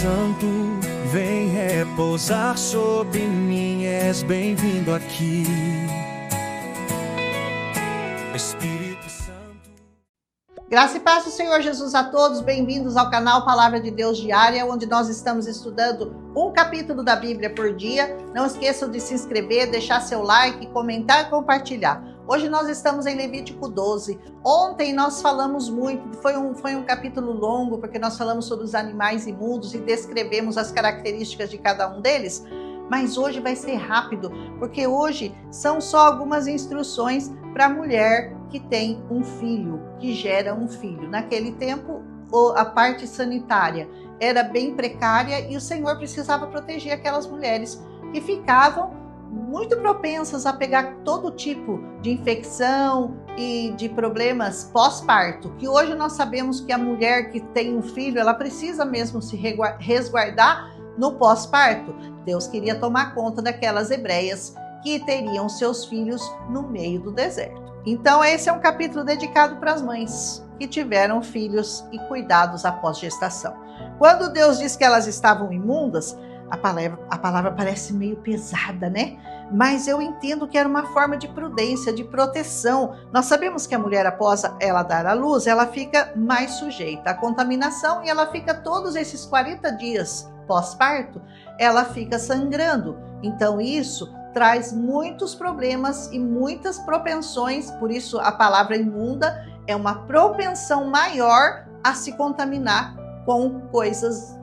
Santo, vem repousar sobre mim, és bem-vindo aqui. Espírito Santo. Graça e paz do Senhor Jesus a todos, bem-vindos ao canal Palavra de Deus Diária, onde nós estamos estudando um capítulo da Bíblia por dia. Não esqueçam de se inscrever, deixar seu like, comentar e compartilhar. Hoje nós estamos em Levítico 12. Ontem nós falamos muito, foi um capítulo longo, porque nós falamos sobre os animais imundos e descrevemos as características de cada um deles. Mas hoje vai ser rápido, porque hoje são só algumas instruções para a mulher que tem um filho, que gera um filho. Naquele tempo, a parte sanitária era bem precária e o Senhor precisava proteger aquelas mulheres que ficavam muito propensas a pegar todo tipo de infecção e de problemas pós-parto, que hoje nós sabemos que a mulher que tem um filho, ela precisa mesmo se resguardar no pós-parto. Deus queria tomar conta daquelas hebreias que teriam seus filhos no meio do deserto. Então esse é um capítulo dedicado para as mães que tiveram filhos e cuidados após gestação. Quando Deus diz que elas estavam imundas, a palavra parece meio pesada, né? Mas eu entendo que era uma forma de prudência, de proteção. Nós sabemos que a mulher, após ela dar à luz, ela fica mais sujeita à contaminação e ela fica todos esses 40 dias pós-parto, ela fica sangrando. Então isso traz muitos problemas e muitas propensões, por isso a palavra imunda é uma propensão maior a se contaminar com coisas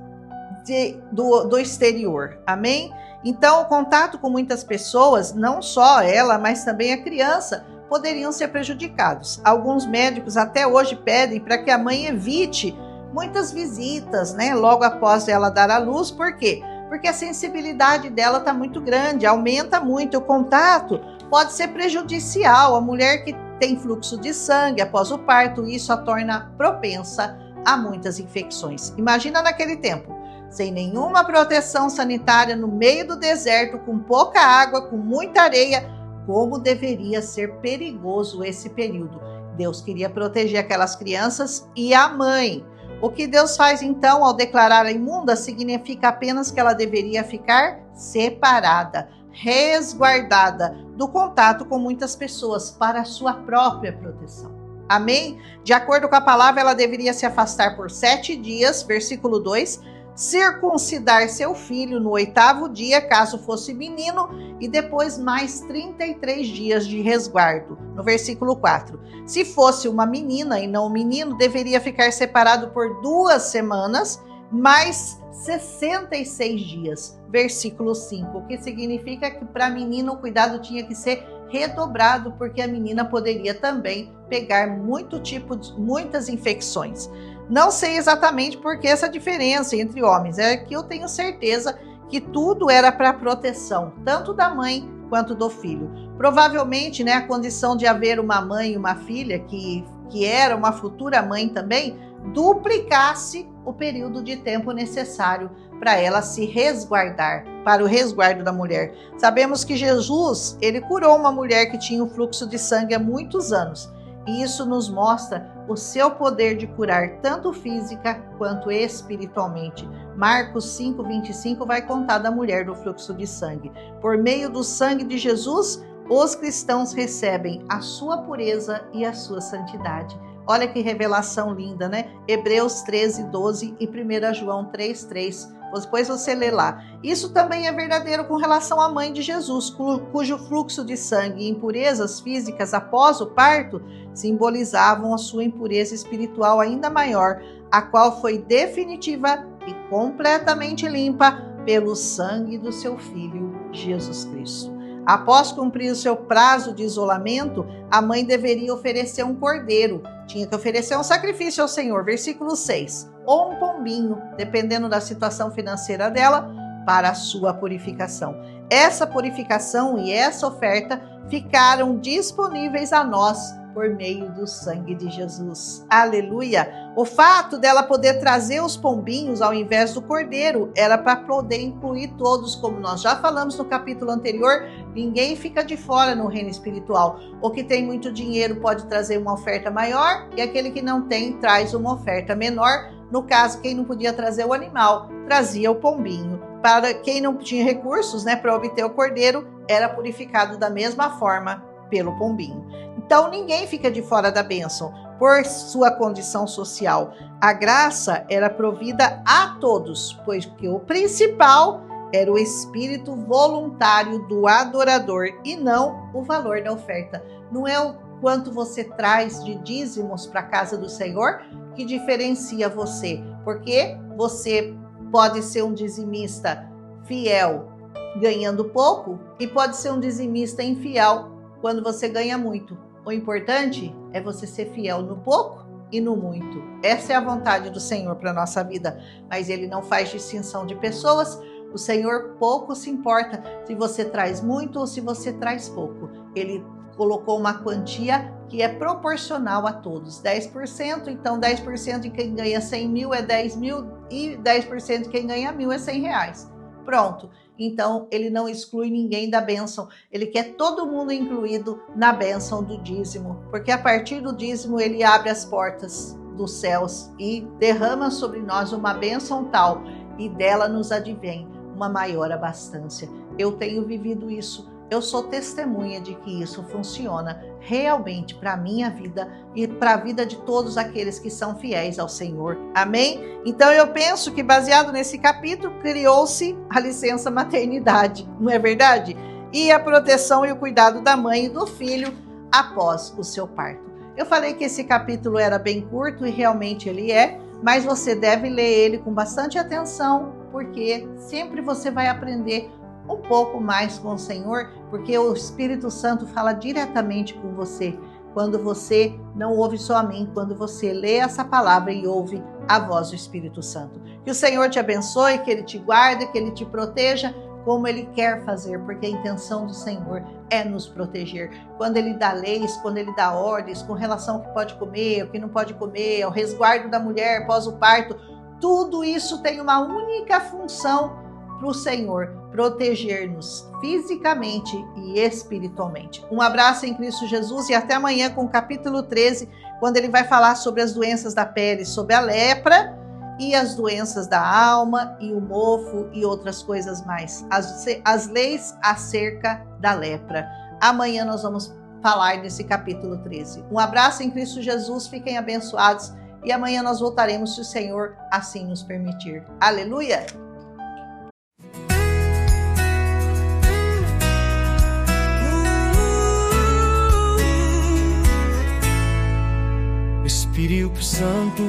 do exterior, amém? Então o contato com muitas pessoas, não só ela, mas também a criança, poderiam ser prejudicados. Alguns médicos até hoje pedem para que a mãe evite muitas visitas, né, logo após ela dar à luz. Por quê? Porque a sensibilidade dela está muito grande, aumenta muito, o contato pode ser prejudicial. A mulher que tem fluxo de sangue após o parto, isso a torna propensa a muitas infecções. Imagina naquele tempo, sem nenhuma proteção sanitária, no meio do deserto, com pouca água, com muita areia, como deveria ser perigoso esse período. Deus queria proteger aquelas crianças e a mãe. O que Deus faz então ao declarar a imunda significa apenas que ela deveria ficar separada, resguardada do contato com muitas pessoas para a sua própria proteção. Amém? De acordo com a palavra, ela deveria se afastar por 7 dias, versículo 2, circuncidar seu filho no 8º dia, caso fosse menino, e depois mais 33 dias de resguardo, no versículo 4. Se fosse uma menina e não um menino, deveria ficar separado por 2 semanas, mais 66 dias, versículo 5, o que significa que para menino o cuidado tinha que ser redobrado, porque a menina poderia também pegar muitas infecções. Não sei exatamente por que essa diferença entre homens, é que eu tenho certeza que tudo era para proteção, tanto da mãe quanto do filho. Provavelmente, né, a condição de haver uma mãe e uma filha, que era uma futura mãe também, duplicasse o período de tempo necessário para ela se resguardar, para o resguardo da mulher. Sabemos que Jesus, ele curou uma mulher que tinha um fluxo de sangue há muitos anos. E isso nos mostra o seu poder de curar tanto física quanto espiritualmente. Marcos 5:25 vai contar da mulher do fluxo de sangue. Por meio do sangue de Jesus, os cristãos recebem a sua pureza e a sua santidade. Olha que revelação linda, né? Hebreus 13:12 e 1 João 3:3. Depois você lê lá. Isso também é verdadeiro com relação à mãe de Jesus, cujo fluxo de sangue e impurezas físicas após o parto simbolizavam a sua impureza espiritual ainda maior, a qual foi definitiva e completamente limpa pelo sangue do seu Filho, Jesus Cristo. Após cumprir o seu prazo de isolamento, a mãe deveria oferecer um cordeiro. Tinha que oferecer um sacrifício ao Senhor, versículo 6, ou um pombinho, dependendo da situação financeira dela, para a sua purificação. Essa purificação e essa oferta ficaram disponíveis a nós por meio do sangue de Jesus. Aleluia! O fato dela poder trazer os pombinhos ao invés do cordeiro era para poder incluir todos, como nós já falamos no capítulo anterior, ninguém fica de fora no reino espiritual. O que tem muito dinheiro pode trazer uma oferta maior e aquele que não tem traz uma oferta menor, No caso, quem não podia trazer o animal, trazia o pombinho. Para quem não tinha recursos, né, para obter o cordeiro, era purificado da mesma forma pelo pombinho. Então, ninguém fica de fora da bênção por sua condição social. A graça era provida a todos, pois que o principal era o espírito voluntário do adorador e não o valor da oferta. Não é o quanto você traz de dízimos para a casa do Senhor que diferencia você, porque você pode ser um dizimista fiel ganhando pouco e pode ser um dizimista infiel quando você ganha muito. O importante é você ser fiel no pouco e no muito. Essa é a vontade do Senhor para a nossa vida, mas Ele não faz distinção de pessoas. O Senhor pouco se importa se você traz muito ou se você traz pouco. Ele colocou uma quantia que é proporcional a todos. 10%, então 10% de quem ganha 100 mil é 10 mil e 10% de quem ganha 1.000 é 100 reais. Pronto. Então, ele não exclui ninguém da bênção. Ele quer todo mundo incluído na bênção do dízimo. Porque a partir do dízimo, ele abre as portas dos céus e derrama sobre nós uma bênção tal, e dela nos advém uma maior abastança. Eu tenho vivido isso. Eu sou testemunha de que isso funciona realmente para a minha vida e para a vida de todos aqueles que são fiéis ao Senhor. Amém? Então eu penso que baseado nesse capítulo criou-se a licença maternidade, não é verdade? E a proteção e o cuidado da mãe e do filho após o seu parto. Eu falei que esse capítulo era bem curto e realmente ele é, mas você deve ler ele com bastante atenção, porque sempre você vai aprender um pouco mais com o Senhor, porque o Espírito Santo fala diretamente com você, quando você não ouve só a mim, quando você lê essa palavra e ouve a voz do Espírito Santo. Que o Senhor te abençoe, que Ele te guarde, que Ele te proteja, como Ele quer fazer, porque a intenção do Senhor é nos proteger. Quando Ele dá leis, quando Ele dá ordens com relação ao que pode comer, o que não pode comer, ao resguardo da mulher após o parto, tudo isso tem uma única função para o Senhor: proteger-nos fisicamente e espiritualmente. Um abraço em Cristo Jesus e até amanhã com o capítulo 13, quando ele vai falar sobre as doenças da pele, sobre a lepra e as doenças da alma e o mofo e outras coisas mais. As leis acerca da lepra. Amanhã nós vamos falar nesse capítulo 13. Um abraço em Cristo Jesus, fiquem abençoados e amanhã nós voltaremos se o Senhor assim nos permitir. Aleluia! Espírito Santo,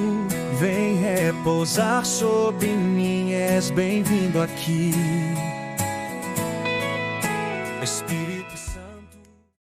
vem repousar sobre mim, és bem-vindo aqui.